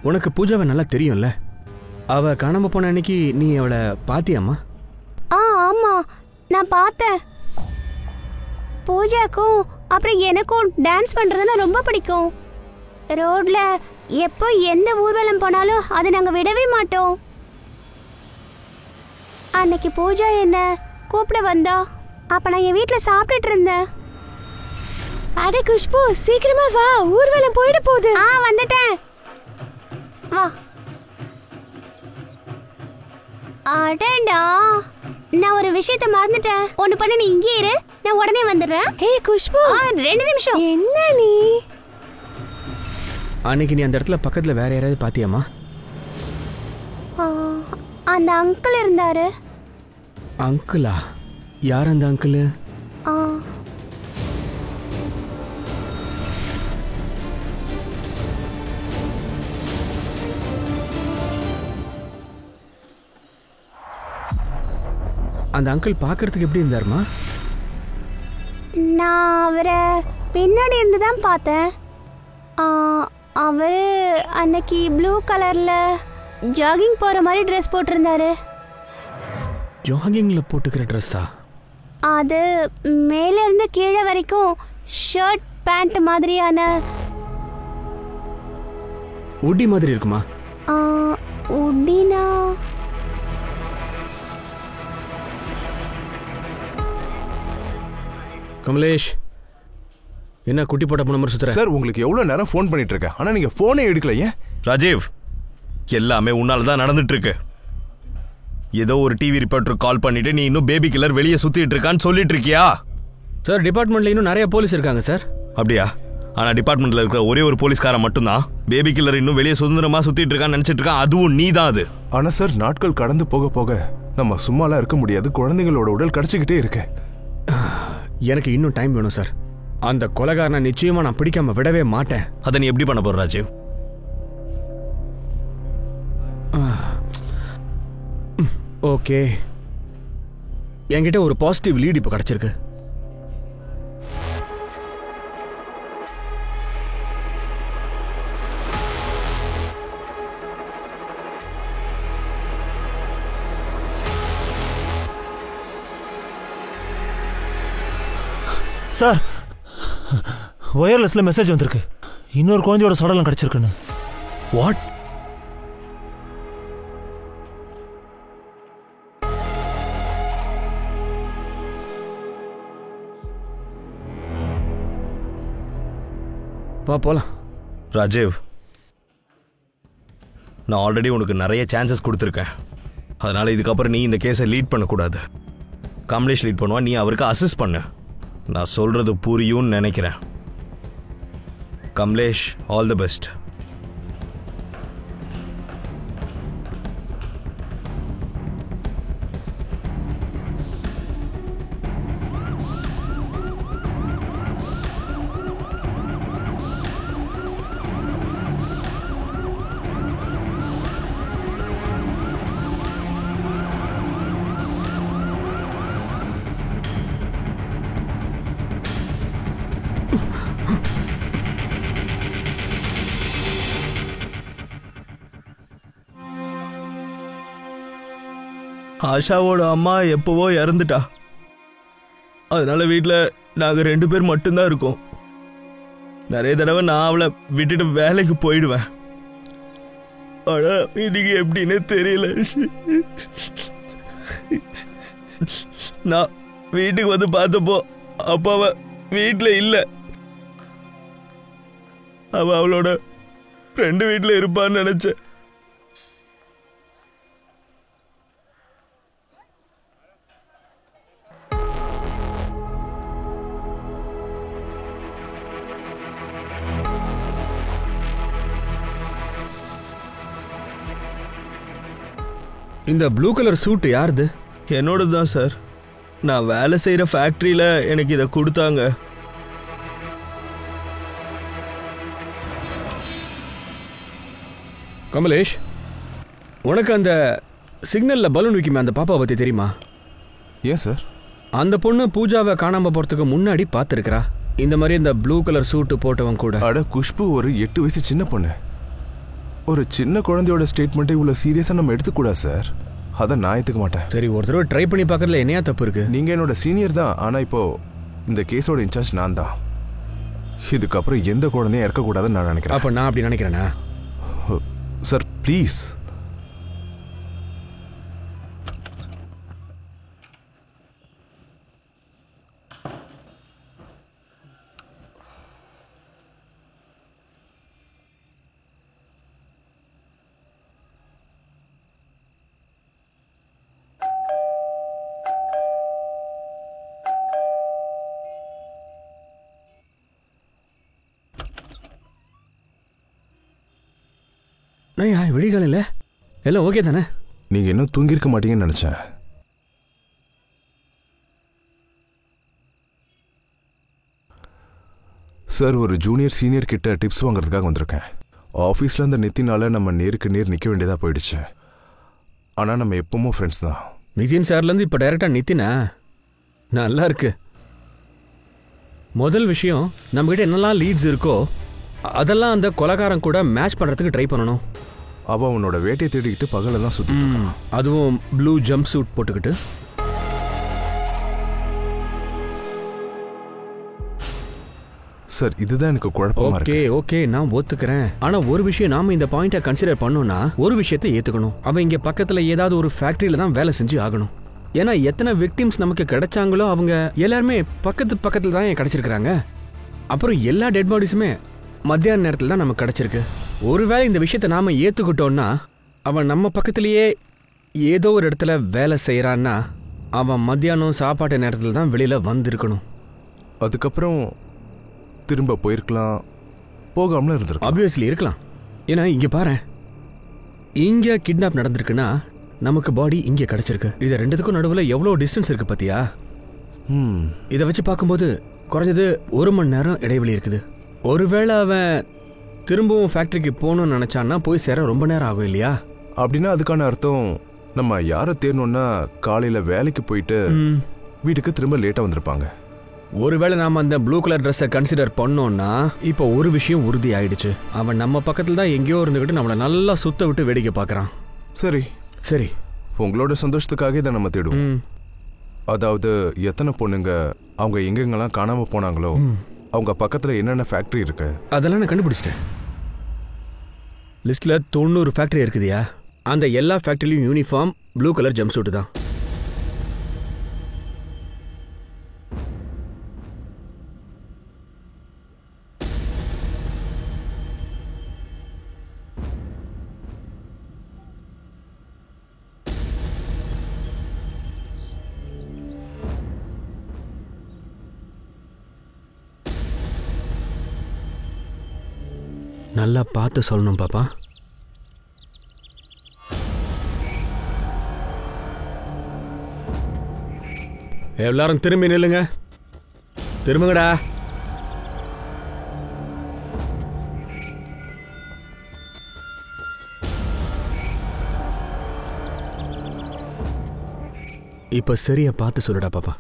C: உனக்கு பூஜாவை நல்லா தெரியும்ல. அவ காணாம போன அன்னைக்கு நீ அவளை பாத்தியாமா?
G: ஆமா, நான் பார்த்தேன். பூஜாக்கும் அப்புறம் எனக்கும் டான்ஸ் பண்றதுன்னா ரொம்ப பிடிக்கும். ரோட்ல எப்போ எந்த ஊர்வலம் போனாலும் அதை நாங்க விடவே மாட்டோம். அன்னைக்கு பூஜா என்ன கூப்பிட வந்தா. அப்ப நான் என் வீட்டுல சாப்பிட்டுட்டு இருந்தேன்.
F: அட குஷ்பு, சீக்கிரமா வா, ஊர்வலம் போயிட போகுது.
G: வந்துட்டேன், வா. அடடா, நான் ஒரு விஷயத்தை மறந்துட்டேன். ஒண்ணு பண்ண, நீ இங்கே இரு, நான் உடனே வந்துடுறேன்.
F: ஏய் குஷ்பு,
G: 2 நிமிஷம்.
F: என்ன நீ?
C: அன்னைக்கு நீ அந்த இடத்துல பக்கத்துல வேற யாராவது பாத்தியாமா?
G: அந்த அங்கிள் இருந்தாரு.
C: அங்கிளா? யார் அந்த அங்கிள்? அந்த அங்கிள் பார்க்கறதுக்கு எப்படி இருந்தாருமா?
G: நான் அவரை பின்னாடி இருந்து தான் பார்த்தேன். அவர் அன்னைக்கு ப்ளூ கலர்ல ஜாகிங் போற மாதிரி ட்ரெஸ் போட்டிருந்தாரு.
C: ஜாகிங்ல போட்டுக்கிற ட்ரெஸ்ஸா?
G: அது மேல இருந்து கீழே வரைக்கும் ஷர்ட் பேண்ட் மாதிரியான.
C: உடி மாதிரி இருக்குமா?
G: உடினா
C: கமலேஷ், என்ன குட்டி போட்ட நம்பர் சுத்துற?
A: சார் உங்களுக்கு எவ்வளவு நேரம் ஃபோன் பண்ணிட்டு இருக்கேன், ஆனா நீங்க போனே எடுக்கல. ஏன்
E: ராஜீவ், எல்லாமே உன்னால தான் நடந்துட்டு இருக்கு. ஏதோ ஒரு டிவி ரிப்போர்ட்டர் கால் பண்ணிட்டு நீ இன்னும் பேபி கில்லர் வெளியே சுத்திட்டு இருக்கான்னு சொல்லிட்டு இருக்கியா?
C: சார், டிபார்ட்மெண்ட்ல இன்னும் நிறைய போலீஸ் இருக்காங்க சார்.
E: அப்படியா? ஆனா டிபார்ட்மெண்ட்ல இருக்கிற ஒரே ஒரு போலீஸ்காரன் மட்டும்தான் பேபி கில்லர் இன்னும் வெளியே சுதந்திரமா சுத்திட்டு இருக்கான்னு நினைச்சிட்டு இருக்கான். அதுவும் நீ தான் அது.
A: ஆனா சார், நாட்கள் கடந்து போக போக நம்ம சும்மாலாம் இருக்க முடியாது. குழந்தைங்களோட உடல் கிடைச்சிக்கிட்டே இருக்கு.
C: எனக்கு இன்னும் டைம் வேணும் சார். அந்த கொலைகாரனை நிச்சயமா நான் பிடிக்காம விடவே மாட்டேன்.
E: அதை நீ எப்படி பண்ண போற ராஜீவ்?
C: ஓகே, என்கிட்ட ஒரு பாசிட்டிவ் லீட் இப்போ கிடைச்சிருக்கு.
B: சார், ஒயர்லெஸ்ல மெசேஜ் வந்திருக்கு. இன்னொரு குழந்தையோட சடலம் கிடைச்சிருக்குன்னு.
E: வாட்?
C: வா போலாம்.
E: ராஜீவ், நான் ஆல்ரெடி உனக்கு நிறைய சான்சஸ் கொடுத்துருக்கேன். அதனால இதுக்கப்புறம் நீ இந்த கேஸை லீட் பண்ணக்கூடாது. கமலேஷ் லீட் பண்ணுவா, நீ அவருக்கு அசிஸ்ட் பண்ணு. நான் சொல்றது புரியும்னு நினைக்கிறேன். Kamlesh, all the best. ஆஷாவோட அம்மா எப்பவோ இறந்துட்டா. அதனால வீட்டில் நாங்கள் 2 பேர் மட்டும்தான் இருக்கோம். நிறைய தடவை நான் அவளை விட்டுட்டு வேலைக்கு போயிடுவேன். ஆனா இன்னைக்கு எப்படின்னு தெரியல. நான் வீட்டுக்கு வந்து பார்த்தப்போ அப்ப அவ வீட்டில் இல்லை. அவளோட ஃப்ரெண்டு வீட்டில் இருப்பான்னு நினைச்சேன்.
C: இந்த ப்ளூ கலர் சூட் யாருது?
E: என்னோட தான் சார். நான் வேலை செய்கிற ஃபேக்ட்ரியில் எனக்கு இதை கொடுத்தாங்க.
C: கமலேஷ், உனக்கு அந்த சிக்னல்ல பலூன் விற்குமே அந்த பாப்பா பற்றி தெரியுமா?
A: ஏன் சார்?
C: அந்த பொண்ணு பூஜாவை காணாம போறதுக்கு முன்னாடி பார்த்துருக்கிறா. இந்த மாதிரி இந்த ப்ளூ கலர் சூட்டு போட்டவன் கூட.
A: அட குஷ்பு ஒரு 8 வயசு சின்ன பொண்ணு. ஒரு சின்ன குழந்தையோட ஸ்டேட்மெண்ட்டை இவ்வளோ சீரியஸாக நம்ம எடுத்துக்கூடாது சார். அதை நான் எடுத்துக்க மாட்டேன்.
C: சரி, ஒரு தடவை ட்ரை பண்ணி பார்க்கறதுல என்னையா தப்பு இருக்கு?
A: நீங்கள் என்னோட சீனியர் தான், ஆனால் இப்போ இந்த கேஸோட இன்சார்ஜ் நான் தான். இதுக்கப்புறம் எந்த குழந்தையும் இறக்கக்கூடாதுன்னு நான் நினைக்கிறேன்.
C: அப்போ நான் அப்படி நினைக்கிறேனா?
A: Sir please.
C: விடிகால எல்லாம் ஓகே தானே?
A: நீங்க இன்னும் தூங்கியிருக்க மாட்டீங்கன்னு நினைச்சேன். சார், ஒரு ஜூனியர் சீனியர் கிட்ட டிப்ஸ் வாங்குறதுக்காக வந்திருக்கேன். ஆஃபீஸில் அந்த நித்தினால நம்ம நேருக்கு நேர் நிற்க வேண்டியதாக போயிடுச்சு. ஆனால் நம்ம எப்பவும் ஃப்ரெண்ட்ஸ் தான்.
C: நிதின் சார்லேருந்து இப்போ டைரெக்டாக நித்தினா நல்லா இருக்கு. முதல் விஷயம், நம்மகிட்ட என்னெல்லாம் லீட்ஸ் இருக்கோ அதெல்லாம் அந்த கொலைகாரன் கூட மேட்ச் பண்ணுறதுக்கு ட்ரை பண்ணணும்.
A: அவள் அவனோட வேட்டையை தேடிக்கிட்டு பகலில் தான் சுற்றி,
C: அதுவும் ப்ளூ ஜம்ப் சூட் போட்டுக்கிட்டு.
A: சார், இதுதான் எனக்கு குழப்பமா இருக்கு.
C: ஓகே, நான் ஒத்துக்கிறேன். ஆனா ஒரு விஷயம், நாம இந்த பாயிண்ட கன்சிடர் பண்ணோம்னா ஒரு விஷயத்தை ஏத்துக்கணும். அவன் இங்க பக்கத்துல ஏதாவது ஒரு ஃபேக்டரியில தான் வேலை செஞ்சு ஆகணும். ஏன்னா எத்தனை விக்டிம்ஸ் நமக்கு கிடைச்சாங்களோ அவங்க எல்லாருமே பக்கத்தில் தான் கிடைச்சிருக்கிறாங்க. அப்புறம் எல்லா டெட் பாடிஸுமே மத்தியான நேரத்தில் தான் நமக்கு கிடைச்சிருக்கு. ஒருவேளை இந்த விஷயத்தை நாம் ஏற்றுக்கிட்டோன்னா அவன் நம்ம பக்கத்துலேயே ஏதோ ஒரு இடத்துல வேலை செய்கிறான்னா அவன் மத்தியானம் சாப்பாட்டு நேரத்தில் தான் வெளியில் வந்திருக்கணும்.
A: அதுக்கப்புறம் திரும்ப போயிருக்கலாம், போகாமலும் இருந்திருக்கும்.
C: ஆப்வியஸ்லி இருக்கலாம். ஏன்னா இங்கே பாரு, இங்கே கிட்னாப் நடந்திருக்குன்னா நமக்கு பாடி இங்கே கிடச்சிருக்கு. இது ரெண்டுத்துக்கும் நடுவில் எவ்வளோ டிஸ்டன்ஸ் இருக்குது பார்த்தியா? இதை வச்சு பார்க்கும்போது குறைஞ்சது 1 மணி நேரம் இடைவெளி இருக்குது. ஒருவேளை அவன் திரும்பவும் ஃபேக்ட்ரிக்கு போகணும்னு நினச்சான்னா போய் சேர ரொம்ப நேரம் ஆகும் இல்லையா?
A: அப்படின்னா அதுக்கான அர்த்தம் நம்ம யாரை தேடணும்னா காலையில் வேலைக்கு போயிட்டு வீட்டுக்கு திரும்ப லேட்டாக வந்திருப்பாங்க.
C: ஒருவேளை நாம் அந்த ப்ளூ கலர் ட்ரெஸ்ஸை கன்சிடர் பண்ணோம்னா இப்போ ஒரு விஷயம் உறுதி ஆயிடுச்சு. அவன் நம்ம பக்கத்தில் தான் எங்கேயோ இருந்துக்கிட்டு நம்மளை நல்லா சுத்த விட்டு வேடிக்கை பார்க்குறான்.
A: சரி, உங்களோட சந்தோஷத்துக்காக இதை நம்ம தேடுவோம். அதாவது எத்தனை பொண்ணுங்க அவங்க எங்கெங்கெல்லாம் காணாமல் போனாங்களோ அவங்க பக்கத்தில் என்னென்ன ஃபேக்ட்ரி இருக்கு
C: அதெல்லாம் நான் கண்டுபிடிச்சிட்டேன். லிஸ்ட்டில் 90 ஃபேக்ட்ரி இருக்குதுயா. அந்த எல்லா ஃபேக்ட்ரிலையும் யூனிஃபார்ம் ப்ளூ கலர் ஜம்ப் சூட்டு தான். நல்லா பார்த்து சொல்லணும் பாப்பா. எல்லாரும் திரும்பி நில்லுங்க. திரும்புங்கடா. இப்ப சரியா பார்த்து சொல்லுடா பாப்பா.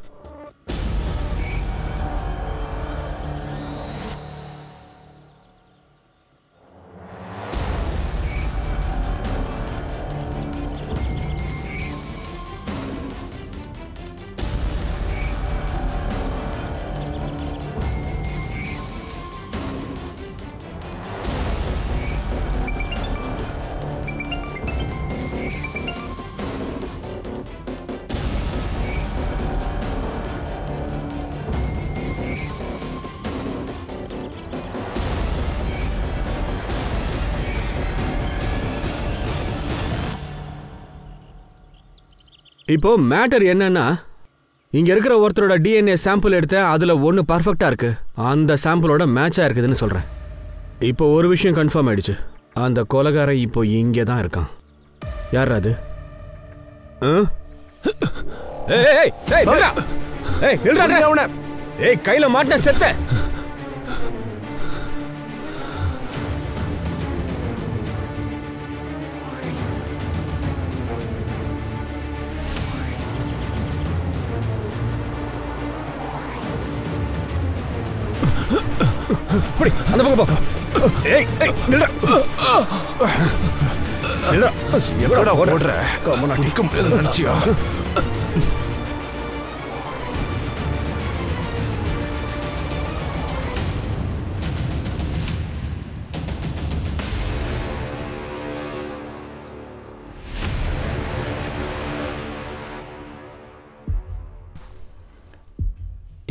C: இப்போ மேட்டர் என்னன்னா, இங்க இருக்கிற ஒருத்தரோட டிஎன்ஏ சாம்பிள் எடுத்த அதுல ஒன்னு பர்ஃபெக்டா இருக்கு. அந்த சாம்பிளோட மேட்சா இருக்குதுன்னு சொல்றேன். இப்போ ஒரு விஷயம் கன்ஃபார்ம் ஆயிடுச்சு. அந்த கொலைகாரன் இப்போ இங்கே தான் இருக்கான். யார் அது? கையில மாட்டின செத்த. அந்த பக்கம் போ. ஏய் ஏய் நில்றா. நில்றா. எங்கடா ஓடுற? கம்மனா டிக்க முடியாது நினைச்சியா?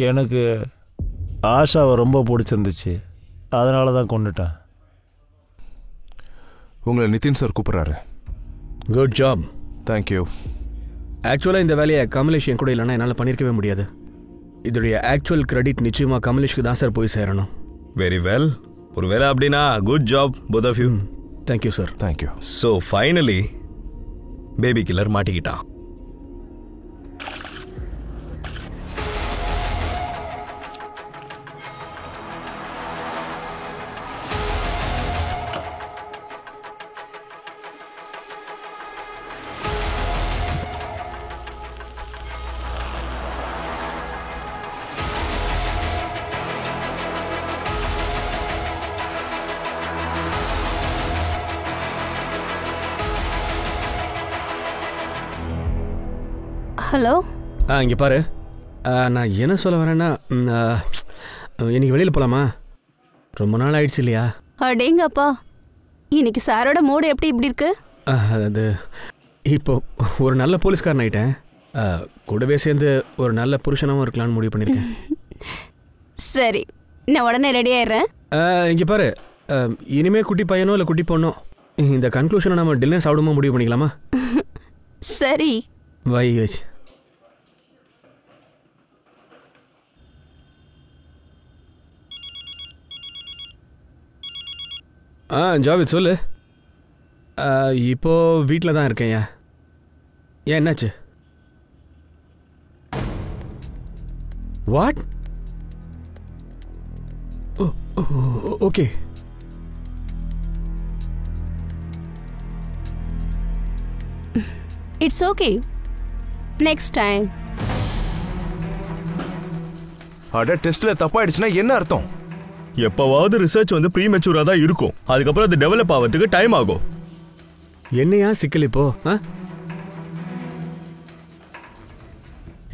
B: எனக்கு ஆஷாவை ரொம்ப பிடிச்சிருந்துச்சு, அதனால தான் கொண்டுட்டேன்.
A: உங்களை நிதின் சார் கூப்பிட்றாரு.
C: Good job.
A: தேங்க்யூ.
C: ஆக்சுவலாக இந்த வேலையை கமலேஷ் என் கூட இல்லைன்னா என்னால் பண்ணியிருக்கவே முடியாது. இதோடைய ஆக்சுவல் கிரெடிட் நிச்சயமாக கமலேஷ்க்கு தான் சார் போய் சேரணும்.
E: Very well. ஒரு வேலை அப்படின்னா good job both of you.
C: Thank you sir.
A: Thank you.
E: So finally baby killer மாட்டிக்கிட்டான்.
D: ஹலோ.
C: இங்கே பாரு, நான் என்ன சொல்ல வரேன்னா, இன்னைக்கு வெளியில் போகலாமா? ரொம்ப நாள் ஆயிடுச்சு இல்லையா?
D: அடேங்கப்பா, இன்னைக்கு சாரோட மூடு எப்படி இப்படி இருக்கு?
C: அது இப்போ ஒரு நல்ல போலீஸ்காரன் ஆயிட்டேன். கூடவே சேர்ந்து ஒரு நல்ல புருஷனாகவும் இருக்கலாம்னு முடிவு பண்ணியிருக்கேன்.
D: சரி, நான் உடனே ரெடி ஆயிடுறேன்.
C: இங்கே பாரு, இனிமே குட்டி பையனோ இல்லை குட்டி பொண்ணோ இந்த கன்க்ளூஷனை நம்ம டின்னர் சாப்பிடுமோ முடிவு பண்ணிக்கலாமா?
D: சரி.
C: வை. ஜாவித் சொல்லு. இப்போ வீட்டில் தான் இருக்கேன். ஏன் என்னாச்சு? What? Okay.
D: It's okay. Next time.
A: அட, டெஸ்ட்ல தப்பாயிடுச்சுன்னா என்ன அர்த்தம்?
E: எப்பவாவது ரிசர்ச் வந்து ப்ரீமெச்சூரா தான் இருக்கும். அதுக்கப்புறம் அது டெவலப் ஆகிறதுக்கு டைம் ஆகும்.
C: என்னையா சிக்கல் இப்போ?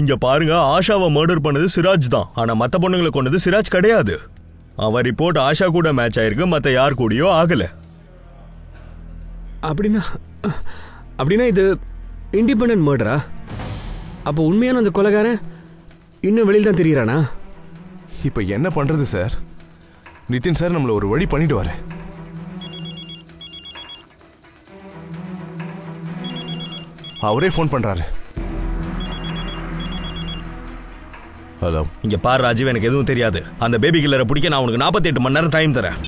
E: இங்க பாருங்க, ஆஷாவை மர்டர் பண்ணது சிராஜ் தான். ஆனா மத்த பொண்ணுங்களை கொண்டது சிராஜ் கிடையாது. அவன் ரிப்போர்ட் ஆஷா கூட மேட்ச் ஆயிருக்கு, மத்த யார் கூடயோ ஆகல.
C: அப்படின்னா இது இண்டிபெண்டன்ட் மர்டரா? அப்போ உண்மையான அந்த கொலைகாரன் இன்னும் வெளியில் தான் தெரியறானா?
A: இப்போ என்ன பண்றது சார்? நிதின் சார் நம்மள ஒரு வழி பண்ணிடுவாரு. அவரே ஃபோன் பண்றாரு. ஹலோ.
E: இங்க பாரு ராஜீவ், எனக்கு எதுவும் தெரியாது. அந்த பேபி கில்லரை பிடிக்க நான் உனக்கு 48 மணி நேரம் டைம் தரேன்.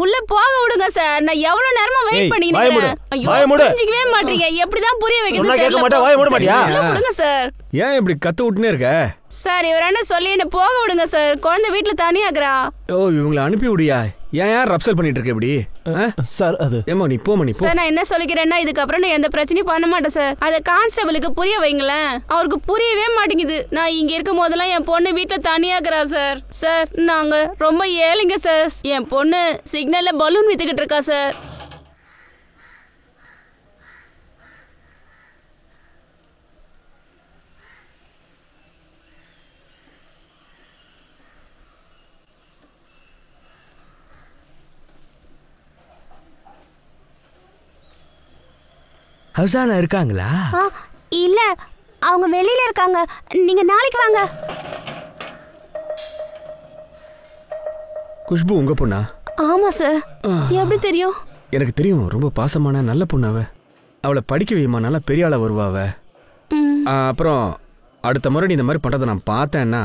D: உள்ள போக விடுங்க சார். நான் எவ்வளவு நேரமா வெயிட் பண்ணிட்டு இருக்கேன். புரிஞ்சிக்கவே மாட்டீங்க. எப்படிதான் புரிய வைக்கிறது தெரியல. விடுங்க சார்.
C: ஏன் இப்படி கத்து விட்டுனே இருக்க?
D: சார், இவர் என்ன சொல்லி என்ன போக விடுங்க சார். குழந்தை வீட்டுல தனியாக்குறா.
C: ஓ, இவங்களை அனுப்பி விடியா? ஏன் ரப்சல் பண்ணிட்டு இருக்க இப்படி?
B: சார் அது
C: ஏமா நீ போ.
D: சார், நான் என்ன சொல்லிக்கிறேன்னா, இதுக்கப்புறம் நான் எந்த பிரச்சனையும் பண்ண மாட்டேன் சார். அதை கான்ஸ்டபிளுக்கு புரிய வைங்களேன். அவருக்கு புரியவே மாட்டேங்குது. நான் இங்க இருக்கும் போதெல்லாம் என் பொண்ணு வீட்டுல தனியாக்குறா சார். சார், நாங்க ரொம்ப ஏழைங்க சார். என் பொண்ணு சிக்னல்ல பலூன் வித்துக்கிட்டு இருக்கா சார்.
E: ஹசானா இருக்காங்களா?
G: இல்ல, அவங்க வெளியில இருக்காங்க. நீங்க நாளைக்கு வாங்க.
C: குஷ்பு உங்க பொண்ணா?
D: ஆமா சார். எப்படி தெரியும்?
C: எனக்கு தெரியும். ரொம்ப பாசமான நல்ல பொண்ணு. அவளை படிக்க வைமா, நல்லா பெரிய ஆளா வருவா அவ. அப்புறம் அடுத்த முறை நீ இந்த மாதிரி பண்றதை நான் பார்த்தேன்னா,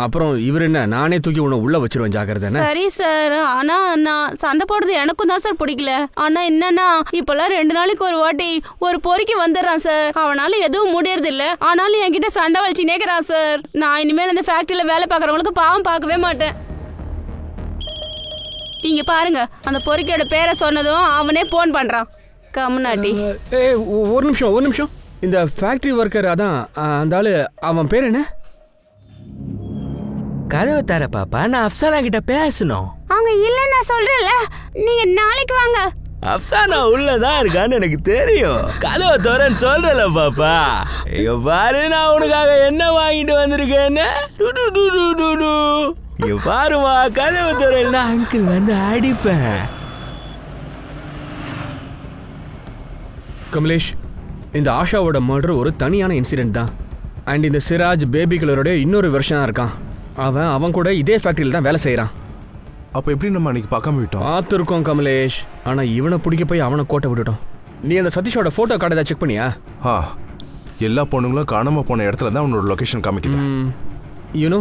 C: அப்புறம் இவர் என்ன, நானே தூக்கி உன்னை உள்ள வச்சிருவேன். ஜாக்கிரதை.
D: சரி சார். ஆனா நான் சண்டை போடுறது எனக்கும் தான் சார் பிடிக்கல. ஆனா என்னன்னா, இப்பெல்லாம் 2 நாளைக்கு ஒரு வாட்டி ஒரு பொறுக்கி வந்துடுறான் சார். அவனால எதுவும் முடியறது இல்ல. ஆனாலும் என்கிட்ட சண்டை வச்சு நேக்கிறான் சார். நான் இனிமேல் இந்த ஃபேக்டரியில வேலை பார்க்கறவங்களுக்கு பாவம் பார்க்கவே மாட்டேன். இங்க பாருங்க, அந்த பொறுக்கியோட பேரை சொன்னதும் அவனே போன் பண்றான். கம்னாட்டி.
C: ஒரு நிமிஷம். இந்த ஃபேக்டரி ஒர்க்கர் அதான் அந்த ஆளு, அவன் பேர் என்ன?
E: கதவை தர பாப்பா, நான் அப்சானா கிட்ட பேசணும்.
G: அவங்க இல்ல, நான் சொல்றேன்ல, நீங்க நாளைக்கு வாங்க.
E: அப்சானா உள்ளதான் இருக்கான்னு எனக்கு தெரியும். கதவை தரேன்னு சொல்றல பாப்பா. இங்க பாரு, நான் உனக்காக என்ன வாங்கிட்டு வந்திருக்கேன்னு. இங்க பாருமா, கதவை தரேன்னா அங்கிள் வந்து அடிப்பேன்.
C: கமலேஷ், இந்த ஆஷாவோட மர்டர் ஒரு தனியான இன்சிடென்ட் தான். அண்ட் இந்த சிராஜ் பேபி கில்லரோட இன்னொரு வெர்ஷனா இருக்கான். அவன் கூட இதே ஃபேக்டரியில் தான் வேலை செய்கிறான்.
A: அப்போ எப்படி நம்ம அன்னைக்கு பார்க்காம விட்டோம்?
C: பார்த்துருக்கோம் கமலேஷ். ஆனால் இவனை பிடிக்க போய் அவனை கோட்டை விட்டுட்டோம். நீ அந்த சதீஷோட ஃபோட்டோ கார்டு ஏதாவது செக் பண்ணியா?
A: எல்லா பொண்ணுங்களும் காணாம போன இடத்துல தான் அவனோட லொகேஷன் காமிக்குது.
C: யூனோ,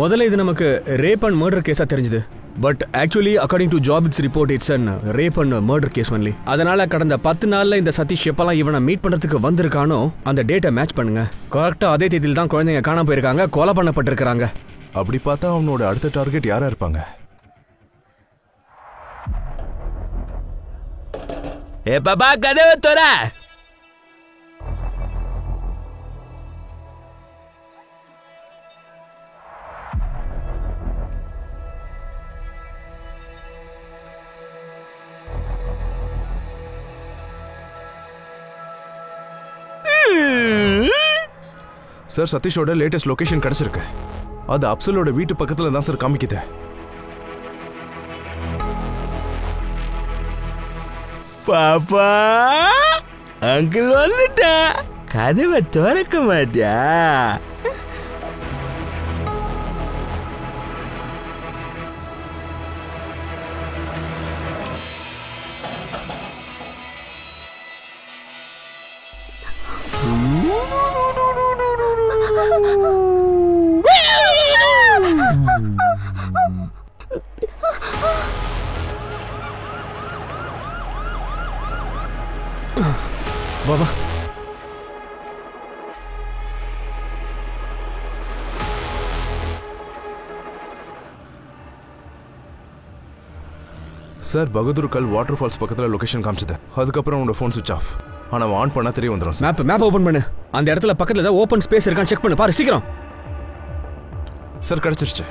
C: முதல்ல இது நமக்கு ரேப் அண்ட் மர்டர் கேஸாக தெரிஞ்சுது. பட் ஆக்சுவலி அக்கார்டிங் டு ஜாபிட்ஸ் report, it's an rape and murder case only. அதனால கடந்த 10 நாள்ல இந்த சதீஷ் எப்பெல்லாம் இவனை மீட் பண்றதுக்கு வந்திருக்கானோ அந்த டேட்டை மேட்ச் பண்ணுங்க. கரெக்டா அதே தேதியில் தான் குழந்தைங்க காணாம போயிருக்காங்க, கொலை பண்ணப்பட்டிருக்காங்க.
A: அப்படி பார்த்தா அவனோட அடுத்த டார்கெட் யாரா இருப்பாங்க?
E: ஏ பாப்பா, கதவை தர.
A: சார் சதீஷோட லேட்டஸ்ட் லொகேஷன் கிடைச்சிருக்கு. அது அப்சலோட வீட்டு பக்கத்துல தான் சார் காமிக்குது.
E: பாப்பா அங்கிள் வந்துட்டா, கதவை திறக்க மாட்டியா?
C: வா வா.
A: சார் பகதூர் கல் வாட்டர் ஃபால்ஸ் பக்கத்துல லொகேஷன் காமிச்சது. அதுக்கப்புறம் உன்னோட ஃபோன் சுவிச் ஆஃப். ஆனா ஆன் பண்ணா தெரிய வந்துடும்.
C: மேப் ஓபன் பண்ணு. அந்த இடத்துல பக்கத்துல ஏதாவது ஓபன் ஸ்பேஸ் இருக்கான்னு செக் பண்ணு. பாரு சீக்கிரம்.
A: சார் கிடைச்சிருச்சு.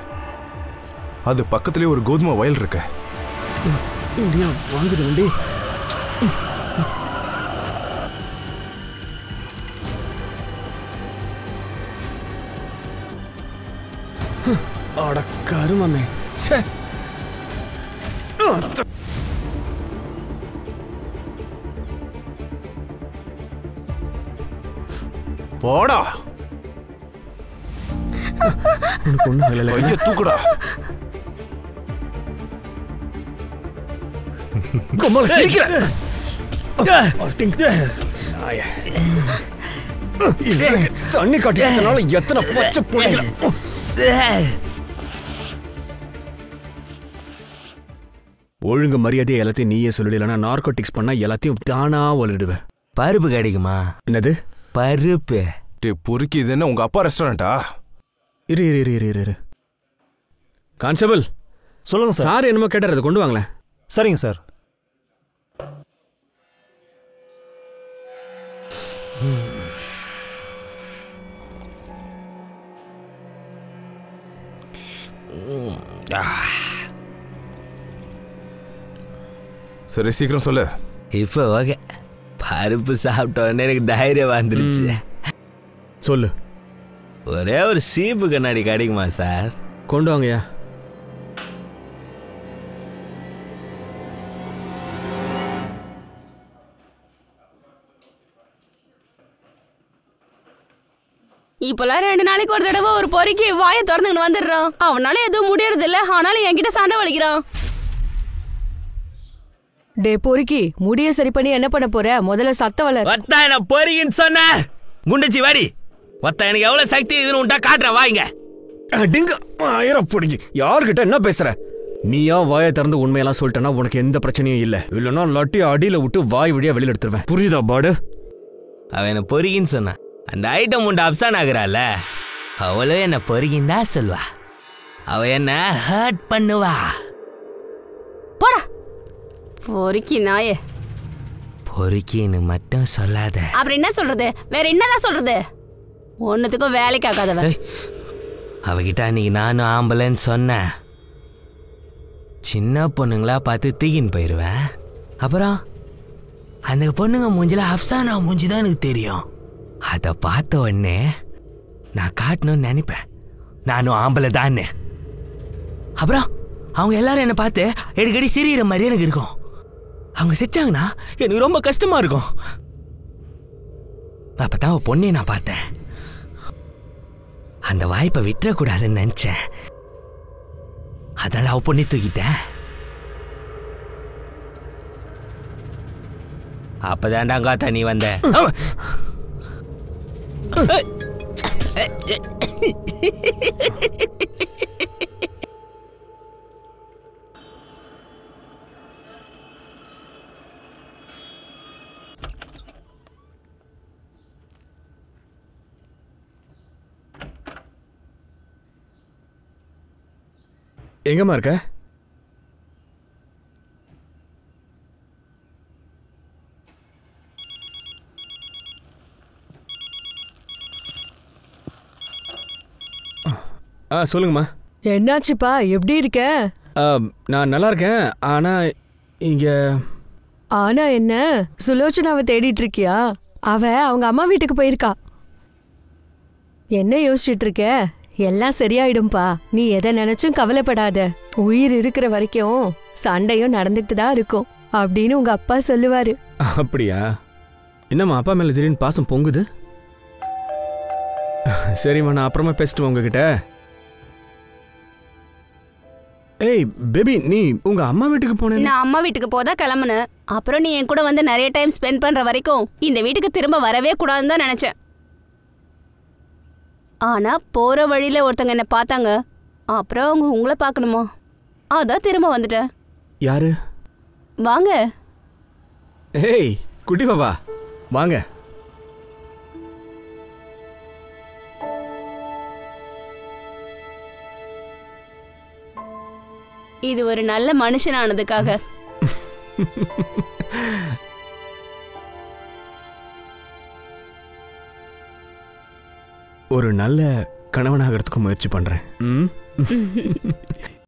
A: அது பக்கத்துலயே ஒரு கோதுமை வயல் இருக்கு.
C: இந்தியா வாங்குது வண்டி. அட கருமமே. ச்சே.
A: போடா.
C: உனக்கு ஒண்ணு ஆகல.
A: ஐயா தூக்குடா.
C: கொம்மால சீக்கிர. தண்ணி காட்டினால எத்தனை பச்சை புள்ளைகள். ஒழுங்கு மரியாதையை எல்லாத்தையும் நீயே சொல்லிடலன்னா நார்கோட்டிக்ஸ் பண்ணா எல்லாத்தையும் தானா ஒளிடுவேன்.
E: பருப்பு கிடைக்குமா?
C: என்னது
E: பருப்பு?
A: பொறுக்கி இது என்ன உங்க அப்பா ரெஸ்டாரண்டா?
C: இரு. கான்ஸ்டபிள்
B: சொல்லுங்க சார்.
C: சார் என்னமோ கேட்டார், அதை கொண்டு வாங்களேன்.
B: சரிங்க சார்.
A: சரி சீக்கிரம் சொல்லு.
E: இப்போ ஓகே. பருப்பு சாப்பிட்டோன்னே எனக்கு தைரியம் வந்துருச்சு.
C: சொல்லு.
E: ஒரே ஒரு சீப்பு கண்ணாடி கிடைக்குமா சார்?
C: கொண்டு வாங்கய்யா.
D: இப்பெல்லாம் 2 நாளைக்கு ஒரு தடவை ஒரு பொறுக்கி வாயை திறந்துன்னு வந்துடுறான். அவனால எதுவும் முடியறது இல்ல, ஆனாலும் என்கிட்ட சண்டை வலிக்கிறான்.
F: டே பொறுக்கி, முடிய சரி பண்ணி என்ன பண்ண போற? முதல்ல சத்த வளர்.
E: ஒத்தா என்ன பொறுக்கின்னு சொன்ன? குண்டச்சி வாடி. ஒத்தா எனக்கு எவ்வளவு சக்தி இதுன்னு உண்டா காட்டுறேன், வாங்க.
C: டிங்க ஆயிரம் பிடிங்கி. யார்கிட்ட என்ன பேசுற? நீயா வாயை திறந்து உண்மையெல்லாம் சொல்லிட்டேன்னா உனக்கு எந்த பிரச்சனையும் இல்ல. இல்லைன்னா லட்டி அடியில விட்டு வாய் வழியா வெளியில எடுத்துருவேன். புரியுதா பாடு?
E: அவன் என்ன பொறுக்கின்னு சொன்னான். அந்த ஐட்டம் உண்டு அப்சான் ஆகுறாள், அவளும் என்ன பொறுக்கின்னு தான் சொல்வா. அவ என்ன ஹர்ட் பண்ணுவா.
D: போடா பொறுக்கி நாயே.
E: பொறுக்கின்னு மட்டும் சொல்லாத.
D: அப்புறம் என்ன சொல்றது? வேற என்னதான் சொல்றது? ஒன்னுத்துக்கும் வேலைக்கு ஆகாதவ.
E: அவகிட்ட அன்னைக்கு நானும் ஆம்பளைன்னு சொன்னேன். சின்ன பொண்ணுங்களா பார்த்து தூக்கின்னு போயிடுவேன். அப்புறம் அந்த பொண்ணுங்க மூஞ்சில அப்சானா மூஞ்சி தான் எனக்கு தெரியும். அதை பார்த்த உடனே நான் காட்டணும்னு நினைப்பேன் நானும் ஆம்பளை தான்னு. அப்புறம் அவங்க எல்லாரும் என்னை பார்த்து அடிக்கடி சிரிக்கிற மாதிரி எனக்கு இருக்கும். அவங்க சிரிச்சாங்கன்னா எனக்கு ரொம்ப கஷ்டமா இருக்கும். அப்பதான் அவ பொண்ணை நான் பார்த்தேன். அந்த வாய்ப்பை விட்டுறக்கூடாதுன்னு நினைச்சேன். அதனால அவ பொண்ணை தூக்கிட்டேன். அப்பதான்டாங்காத்தா நீ வந்த.
C: எங்கம்மா இருக்க? சொல்லுங்கம்மா.
F: என்னாச்சுப்பா, எப்படி இருக்க?
C: நான் நல்லா இருக்கேன். ஆனா இங்க
F: ஆனா என்ன? சுலோச்சனாவை தேடிட்டு இருக்கியா? அவ அவங்க அம்மா வீட்டுக்கு போயிருக்கா. என்ன யோசிச்சுட்டு இருக்க? எல்லாம் சரியாயிடும்பா. நீ எதை நினைச்சும் கவலைப்படாத. உயிர் இருக்கிற வரைக்கும் சண்டையும் நடந்துட்டு தான் இருக்கும் அப்படின்னு உங்க அப்பா சொல்லுவாரு.
C: அப்படியா? என்னம்மா அப்பா மேல திடீர்னு பாசம் பொங்குது? சரிம்மா, நான் அப்புறமா பேசிட்டு உங்ககிட்ட. ஏய் பேபி, நீ உங்க அம்மா வீட்டுக்கு போன?
D: நான் அம்மா வீட்டுக்கு போதா கிளம்புனேன். அப்புறம் நீ என் கூட வந்து நிறைய டைம் ஸ்பெண்ட் பண்ற வரைக்கும் இந்த வீட்டுக்கு திரும்ப வரவே கூடாதுன்னு தான் நினைச்சேன். ஆனா போற வழியில ஒருத்தங்க என்ன பார்த்தாங்க. அப்புறம் அவங்க உங்களை பார்க்கணுமா, அதான் திரும்ப வந்துட்டேன்.
C: யாரு?
D: வாங்க.
C: ஏய் குட்டி பாபா, வாங்க.
D: இது ஒரு நல்ல மனுஷனானதுக்காக.
C: ஒரு நல்ல கணவனாகிறதுக்கு முயற்சி பண்றேன்.